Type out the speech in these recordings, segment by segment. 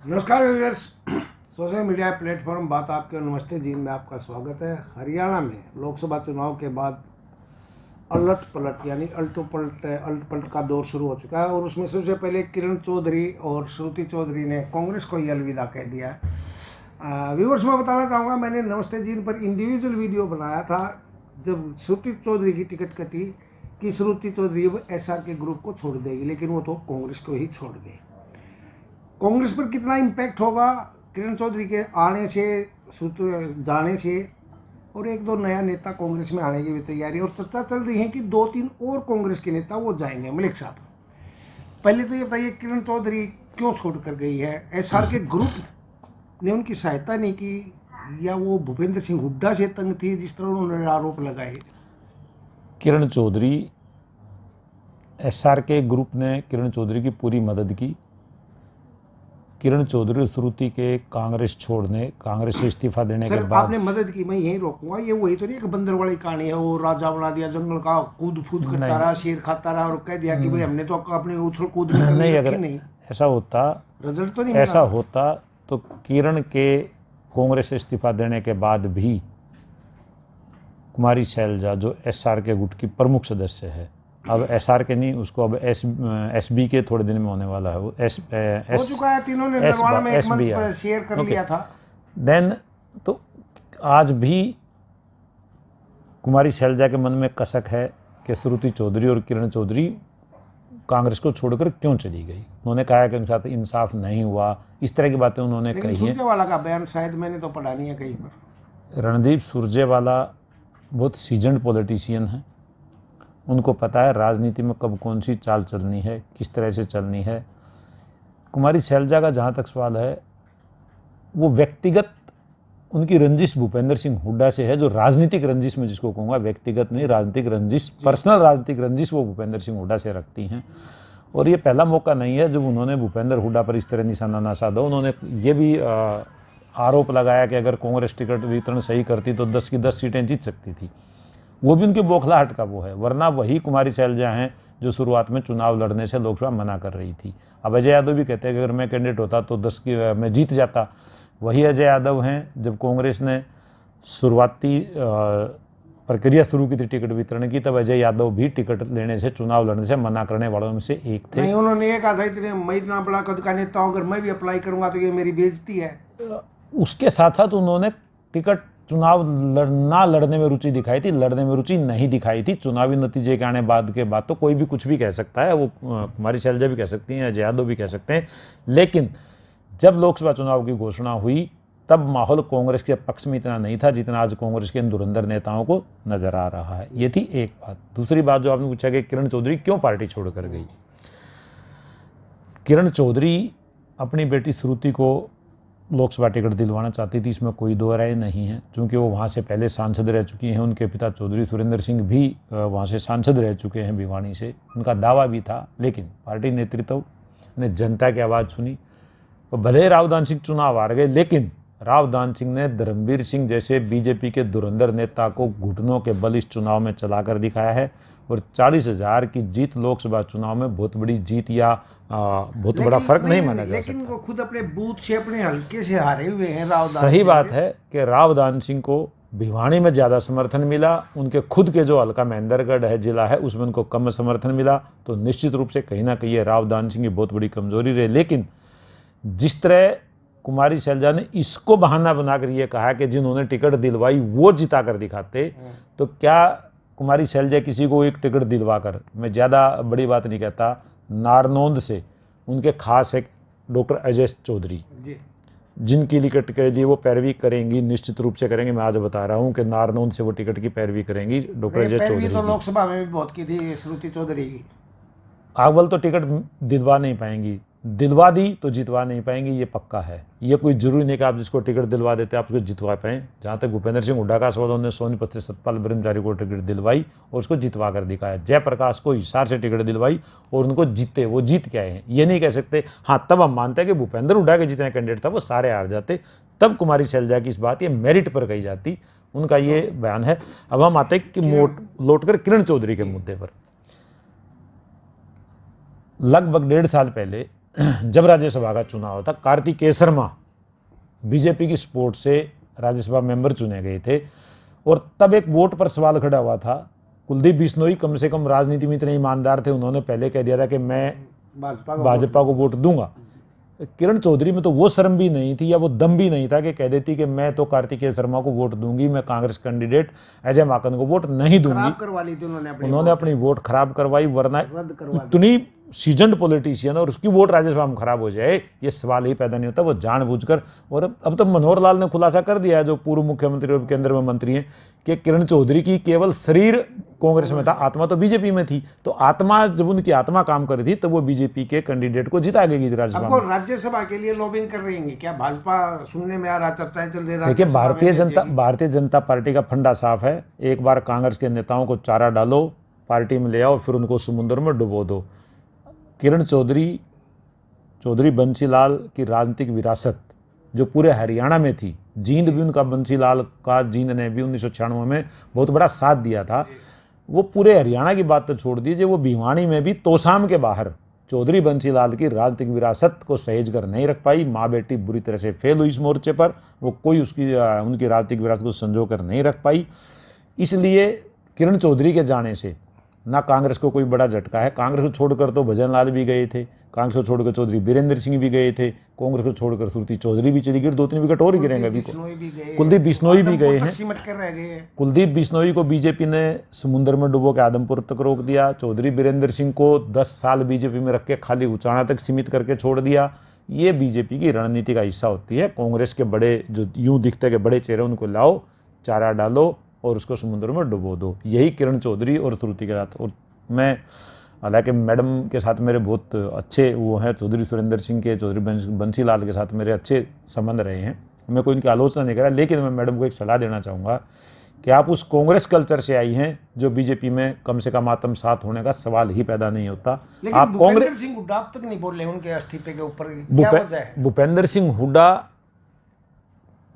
नमस्कार viewers. Social media platform बात आपके नमस्ते जी में आपका स्वागत है। हरियाणा में लोकसभा चुनाव के बाद अलट पलट यानी अलट पलट का दौर शुरू हो चुका है और उसमें सबसे पहले किरण चौधरी और श्रुति चौधरी ने कांग्रेस को ही अलविदा कह दिया है। व्यूअर्स, मैं बताना चाहूँगा, मैंने नमस्ते जी पर इंडिविजुअल वीडियो बनाया था जब श्रुति चौधरी की टिकट कटी कि श्रुति चौधरी अब SR के ग्रुप को छोड़ देगी, लेकिन वो तो कांग्रेस को ही छोड़ गई। कांग्रेस पर कितना इम्पैक्ट होगा किरण चौधरी के आने से, जाने से, और एक दो नया नेता कांग्रेस में आने की भी तैयारी, और चर्चा चल रही है कि 2-3 और कांग्रेस के नेता वो जाएंगे। मलिक साहब, पहले तो ये बताइए, किरण चौधरी क्यों छोड़ कर गई है? SR के ग्रुप ने उनकी सहायता नहीं की, या वो भूपेंद्र सिंह हुड्डा से तंग थी जिस तरह उन्होंने आरोप लगाए? किरण चौधरी, SR के ग्रुप ने किरण चौधरी की पूरी मदद की। किरण चौधरी श्रुति के कांग्रेस छोड़ने, कांग्रेस से इस्तीफा देने के बाद आपने मदद की, मैं यही रोकूंगा। ये वही तो नहीं कि बंदर वाली कहानी है, वो राजा बना दिया जंगल का, कूद फूद करता रहा, शेर खाता रहा और कह दिया कि भाई हमने तो अपने उछल कूद नहीं। अगर ऐसा होता, रिजल्ट तो नहीं ऐसा होता तो किरण के कांग्रेस से इस्तीफा देने के बाद भी कुमारी शैलजा, जो SR के गुट की प्रमुख सदस्य है, अब SR के नहीं, उसको अब SB के थोड़े दिन में होने वाला है, वो हो चुका है। तीनों ने नरवाना में एक मंच पर शेयर कर लिया था। देन तो आज भी कुमारी शैलजा के मन में कसक है कि श्रुति चौधरी और किरण चौधरी कांग्रेस को छोड़कर क्यों चली गई। उन्होंने कहा कि उनके साथ इंसाफ नहीं हुआ, इस तरह की बातें उन्होंने कही हैं। सुरजेवाला का बयान शायद मैंने तो पढ़ा नहीं है कहीं पर। रणदीप सुरजेवाला बहुत सीजन्ड पॉलिटिशियन हैं, उनको पता है राजनीति में कब कौन सी चाल चलनी है, किस तरह से चलनी है। कुमारी शैलजा का जहाँ तक सवाल है, वो व्यक्तिगत उनकी रंजिश भूपेंद्र सिंह हुड्डा से है, जो राजनीतिक रंजिश में जिसको कहूँगा, व्यक्तिगत नहीं, राजनीतिक रंजिश, पर्सनल राजनीतिक रंजिश वो भूपेंद्र सिंह हुड्डा से रखती हैं। और ये पहला मौका नहीं है जब उन्होंने भूपेंद्र हुड्डा पर इस तरह निशाना ना साधा। उन्होंने ये भी आरोप लगाया कि अगर कांग्रेस टिकट वितरण सही करती तो 10 की 10 सीटें जीत सकती थी। वो भी उनकी बौखलाहट का वो है, वरना वही कुमारी शैलजा हैं जो शुरुआत में चुनाव लड़ने से लोकसभा मना कर रही थी। अब अजय यादव भी कहते हैं कि अगर मैं कैंडिडेट होता तो 10 की मैं जीत जाता। वही अजय यादव हैं जब कांग्रेस ने शुरुआती प्रक्रिया शुरू की थी टिकट वितरण की, तब अजय यादव भी टिकट लेने से, चुनाव लड़ने से मना करने वालों में से एक थे। नहीं, उन्होंने ये कहा था, इतने मैं इतना बड़ा कद का नेता हूं, अगर मैं भी अप्लाई करूंगा तो ये मेरी बेइज्जती है। उसके साथ साथ उन्होंने टिकट चुनाव ना लड़ने में रुचि दिखाई थी, लड़ने में रुचि नहीं दिखाई थी। चुनावी नतीजे के आने बाद के बाद तो कोई भी कुछ भी कह सकता है, वो कुमारी शैलजा भी कह सकती हैं, अजय यादव भी कह सकते हैं। लेकिन जब लोकसभा चुनाव की घोषणा हुई तब माहौल कांग्रेस के पक्ष में इतना नहीं था जितना आज कांग्रेस के इन धुरंधर नेताओं को नजर आ रहा है। ये थी एक बात। दूसरी बात जो आपने पूछा कि किरण चौधरी क्यों पार्टी छोड़कर गई। किरण चौधरी अपनी बेटी श्रुति को लोकसभा टिकट दिलवाना चाहती थी, इसमें कोई दो राय नहीं है, क्योंकि वो वहाँ से पहले सांसद रह चुकी हैं। उनके पिता चौधरी सुरेंद्र सिंह भी वहाँ से सांसद रह चुके हैं भिवानी से, उनका दावा भी था। लेकिन पार्टी नेतृत्व ने जनता की आवाज़ सुनी, तो भले रावदान सिंह चुनाव हार गए, लेकिन रावदान सिंह ने धर्मवीर सिंह जैसे बीजेपी के धुरंधर नेता को घुटनों के बल इस चुनाव में चलाकर दिखाया है, और 40,000 की जीत लोकसभा चुनाव में बहुत बड़ी जीत या बहुत बड़ा फर्क नहीं माना जा सकता। लेकिन वो खुद अपने बूथ से, अपने हल्के से हारे हुए हैं रावदान। सही बात है कि रावदान सिंह को भिवानी में ज़्यादा समर्थन मिला, उनके खुद के जो हल्का महेंद्रगढ़ है जिला है उसमें उनको कम समर्थन मिला, तो निश्चित रूप से कहीं ना कहीं ये रावदान सिंह की बहुत बड़ी कमजोरी रही। लेकिन जिस तरह कुमारी शैलजा ने इसको बहाना बनाकर ये कहा कि जिन्होंने टिकट दिलवाई वो जिता कर दिखाते, तो क्या कुमारी शैलजा किसी को एक टिकट दिलवाकर, मैं ज़्यादा बड़ी बात नहीं कहता, नारनौंद से उनके खास एक डॉक्टर अजय चौधरी, जिनकी टिकट के लिए वो पैरवी करेंगी, निश्चित रूप से करेंगे। मैं आज बता रहा हूँ कि नारनौंद से वो टिकट की पैरवी करेंगी डॉक्टर अजय चौधरी। तो लोकसभा में भी बहुत की थी श्रुति चौधरी की। अव्वल तो टिकट दिलवा नहीं पाएंगी, दिलवा दी तो जितवा नहीं पाएंगी, ये पक्का है। ये कोई जरूरी नहीं कि आप जिसको टिकट दिलवा देते आप उसको जितवा पाएँ। जहाँ तक भूपेंद्र सिंह हुड्डा का सवाल, उन्होंने सोनीपत से सतपाल ब्रह्मचारी को टिकट दिलवाई और उसको जितवा कर दिखाया। जयप्रकाश को हिसार से टिकट दिलवाई और उनको जीते, वो जीत के आए हैं। ये नहीं कह सकते। हाँ, तब हम मानते हैं कि भूपेंद्र हुड्डा के जितने कैंडिडेट था वो सारे हार जाते, तब कुमारी शैलजा की इस बात ये मेरिट पर कही जाती, उनका ये बयान है। अब हम आते हैं कि लौट कर किरण चौधरी के मुद्दे पर। लगभग 1.5 साल पहले जब राज्यसभा का चुनाव था, कार्तिकेय शर्मा बीजेपी की सपोर्ट से राज्यसभा मेंबर चुने गए थे, और तब एक वोट पर सवाल खड़ा हुआ था। कुलदीप बिश्नोई कम से कम राजनीति में इतने ईमानदार थे, उन्होंने पहले कह दिया था कि मैं भाजपा को वोट दूंगा। किरण चौधरी में तो वो शर्म भी नहीं थी या वो दम भी नहीं था कि कह देती कि मैं तो कार्तिकेय शर्मा को वोट दूंगी, मैं कांग्रेस कैंडिडेट अजय माकन को वोट नहीं दूंगी। खराब करवा ली थी उन्होंने अपनी वोट खराब करवाई, वरना रद्द करवा इतनी सीजन्ड पॉलिटिशियन और उसकी वोट राज्यसभा में खराब हो जाए, ये सवाल ही पैदा नहीं होता। वो जानबूझकर, और अब तो मनोहर लाल ने खुलासा कर दिया है, जो पूर्व मुख्यमंत्री और केंद्र में मंत्री हैं, कि किरण चौधरी की केवल शरीर कांग्रेस में था, आत्मा तो बीजेपी में थी। तो आत्मा, जब उनकी आत्मा काम कर रही थी, तो वो बीजेपी के कैंडिडेट को जिता गई राज्यसभा में। राज्यसभा के लिए लॉबिंग कर रही है क्या? भाजपा सुनने में आ रहा, चर्चाएं चल रही है। देखिए, भारतीय जनता पार्टी का फंडा साफ है। एक बार कांग्रेस के नेताओं को चारा डालो, पार्टी में ले आओ, फिर उनको समुद्र में डुबो दो। किरण चौधरी बंसीलाल की राजनीतिक विरासत जो पूरे हरियाणा में थी, जींद भी उनका, बंसीलाल का जींद ने भी 1996 में बहुत बड़ा साथ दिया था। वो पूरे हरियाणा की बात तो छोड़ दीजिए, वो भिवानी में भी तोशाम के बाहर चौधरी बंसीलाल की राजनीतिक विरासत को सहेज कर नहीं रख पाई। माँ बेटी बुरी तरह से फेल हुई इस मोर्चे पर, वो कोई उनकी राजनीतिक विरासत को संजो कर नहीं रख पाई। इसलिए किरण चौधरी के जाने से ना कांग्रेस को कोई बड़ा झटका है। कांग्रेस को छोड़कर तो भजन लाल भी गए थे, कांग्रेस को छोड़कर चौधरी बीरेंद्र सिंह भी गए थे, कांग्रेस को छोड़कर श्रुति चौधरी भी चली गई, 2-3 विकेट और ही गिरेंगे अभी। कुलदीप बिश्नोई भी गए हैं। कुलदीप बिश्नोई को बीजेपी ने समुद्र में डुबो के आदमपुर तक रोक दिया। चौधरी बीरेंद्र सिंह को 10 साल बीजेपी में रख के खाली उचाना तक सीमित करके छोड़ दिया। ये बीजेपी की रणनीति का हिस्सा होती है। कांग्रेस के बड़े, जो यूं दिखते के बड़े चेहरे, उनको लाओ, चारा डालो और उसको समुद्र में डुबो दो। यही किरण चौधरी और श्रुति के साथ। और मैं, हालांकि मैडम के साथ मेरे बहुत अच्छे वो हैं, चौधरी सुरेंद्र सिंह के, चौधरी बंसीलाल के साथ मेरे अच्छे संबंध रहे हैं, मैं कोई इनकी आलोचना नहीं कर रहा, लेकिन मैं मैडम को एक सलाह देना चाहूँगा कि आप उस कांग्रेस कल्चर से आई हैं जो बीजेपी में कम से कम आत्मसात होने का सवाल ही पैदा नहीं होता। आप कांग्रेस सिंह हुड्डा अब तक नहीं बोल रहे उनके इस्तीफे के ऊपर, क्या वजह है? भूपेंद्र सिंह हुड्डा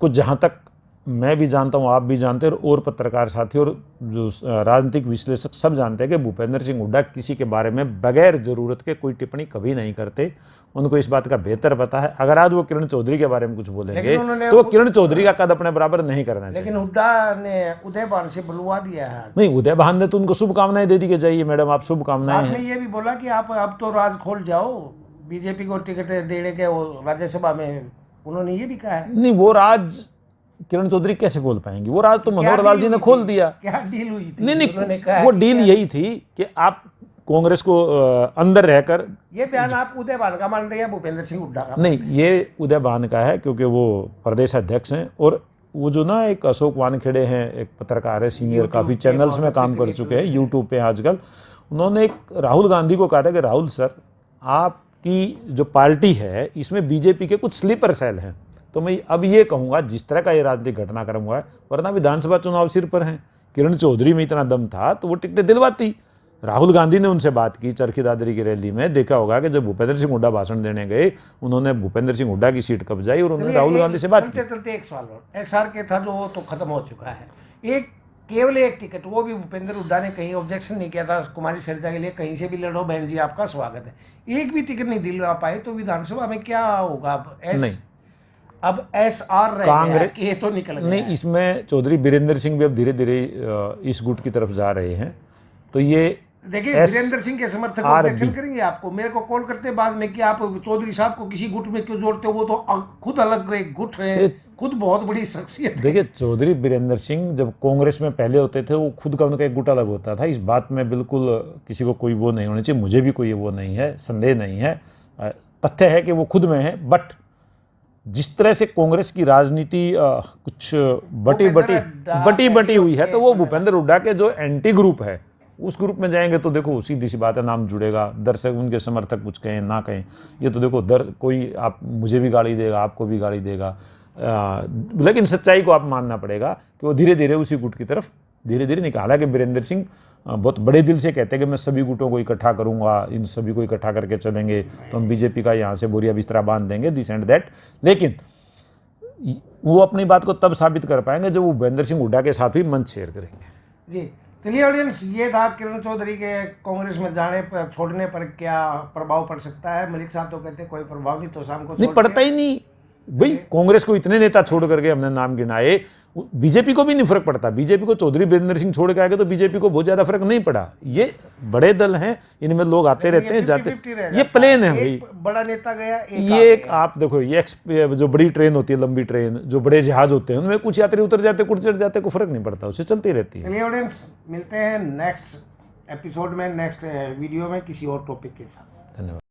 को जहाँ तक मैं भी जानता हूँ, आप भी जानते हैं, और पत्रकार साथी और जो राजनीतिक विश्लेषक सब जानते हैं कि भूपेंद्र सिंह हुड्डा किसी के बारे में बगैर जरूरत के कोई टिप्पणी कभी नहीं करते। उनको इस बात का बेहतर पता है। अगर आज वो किरण चौधरी के बारे में कुछ बोलेंगे तो वो किरण चौधरी का कद अपने बराबर नहीं करना चाहिए। लेकिन हुड्डा ने उदय भान से बुलवा दिया है। नहीं, उदय भान ने तो उनको शुभकामनाएं दे दी कि जाइए मैडम, आप शुभकामनाएं हैं। ये भी बोला कि आप अब तो राज खोल जाओ, बीजेपी को टिकट देने के राज्यसभा में, उन्होंने ये भी कहा है। नहीं, वो राज किरण चौधरी कैसे खोल पाएंगे? वो राज तो मनोहर लाल जी ने खोल दिया। क्या डील हुई थी? नहीं, वो डील यही थी कि आप कांग्रेस को अंदर रहकर, ये बयान आप उदय भान का मान रहे हैं, भूपेंद्र सिंह हुड्डा का? नहीं, ये उदय भान का है, क्योंकि वो प्रदेश अध्यक्ष हैं। और वो जो ना एक अशोक वानखेड़े हैं, एक पत्रकार है सीनियर, काफ़ी चैनल्स में काम कर चुके हैं, यूट्यूब पे आजकल, उन्होंने एक राहुल गांधी को कहा था कि राहुल सर, आपकी जो पार्टी है इसमें बीजेपी के कुछ स्लीपर सेल हैं। तो मैं अब ये कहूँगा, जिस तरह का ये राजनीतिक घटनाक्रम हुआ है, वरना विधानसभा चुनाव सिर पर हैं, किरण चौधरी में इतना दम था तो वो टिकटें दिलवाती। राहुल गांधी ने उनसे बात की चरखी दादरी की रैली में, देखा होगा कि जब भूपेंद्र सिंह हुड्डा भाषण देने गए, उन्होंने भूपेंद्र सिंह हुड्डा की सीट कब्जाई और उन्होंने राहुल गांधी से बात की। चलते एक सवाल और, एसआर के था जो तो खत्म हो चुका है, केवल एक टिकट, वो भी भूपेंद्र हुड्डा ने कहीं ऑब्जेक्शन नहीं किया था कुमारी शैलजा के लिए, कहीं से भी लड़ो बहन जी, आपका स्वागत है। एक भी टिकट नहीं दिलवा पाए, तो विधानसभा में क्या होगा? अब एसआर कांग्रेस ये तो निकल गया। नहीं, इसमें चौधरी बीरेंद्र सिंह भी अब धीरे धीरे इस गुट की तरफ जा रहे हैं। तो ये देखिए, वीरेंद्र सिंह के समर्थक ऑब्जेक्शन करेंगे आपको, मेरे को कॉल करते बाद में कि आप चौधरी साहब को किसी गुट में क्यों जोड़ते हो, वो तो खुद अलग एक गुट है, खुद बहुत बड़ी शख्सियत है। देखिए, चौधरी बीरेंद्र सिंह जब कांग्रेस में पहले होते थे, वो खुद का उनका एक गुट अलग होता था। इस बात में बिल्कुल किसी को कोई वो नहीं होनी चाहिए, मुझे भी कोई वो नहीं है, संदेह नहीं है। तथ्य है कि वो खुद में है, बट जिस तरह से कांग्रेस की राजनीति कुछ बटी हुई है, तो वो भूपेंद्र हुड्डा के जो एंटी ग्रुप है उस ग्रुप में जाएंगे तो देखो सीधी सी बात है, नाम जुड़ेगा, दर्शक उनके समर्थक कुछ कहें ना कहें, ये तो देखो कोई आप मुझे भी गाली देगा, आपको भी गाली देगा, लेकिन सच्चाई को आप मानना पड़ेगा कि वो धीरे धीरे उसी गुट की तरफ धीरे धीरे निकाला। कि बीरेंद्र सिंह बहुत बड़े दिल से कहते हैं कि मैं सभी गुटों को इकट्ठा करूंगा, इन सभी को इकट्ठा करके चलेंगे तो हम बीजेपी का यहाँ से बोरिया बिस्तरा बांध देंगे, दिस एंड दैट। लेकिन वो अपनी बात को तब साबित कर पाएंगे जब वो भूपेंद्र सिंह हुड्डा के साथ भी मंच शेयर करेंगे। जी, चलिए ऑडियंस, ये था किरण चौधरी के कांग्रेस में जाने पर, छोड़ने पर क्या प्रभाव पड़ सकता है। मलिक साहब तो कहते हैं कोई प्रभाव नहीं, तो शाम को नहीं पड़ता ही नहीं भाई। कांग्रेस को इतने नेता छोड़ करके हमने नाम गिनाए, बीजेपी को भी नहीं फर्क पड़ता। बीजेपी को चौधरी वीरेंद्र सिंह छोड़ के आगे तो बीजेपी को बहुत ज्यादा फर्क नहीं पड़ा। ये बड़े दल हैं, इनमें लोग आते रहते हैं, जाते, ये प्लेन है भाई। बड़ा नेता गया, ये एक आप देखो, ये जो बड़ी ट्रेन होती है, लंबी ट्रेन, जो बड़े जहाज होते हैं, उनमें कुछ यात्री उतर जाते, कुछ चढ़ जाते, कोई फर्क नहीं पड़ता, उससे चलती रहती है। चलिए ऑडियंस, मिलते हैं नेक्स्ट एपिसोड में, नेक्स्ट वीडियो में किसी और टॉपिक के साथ। धन्यवाद।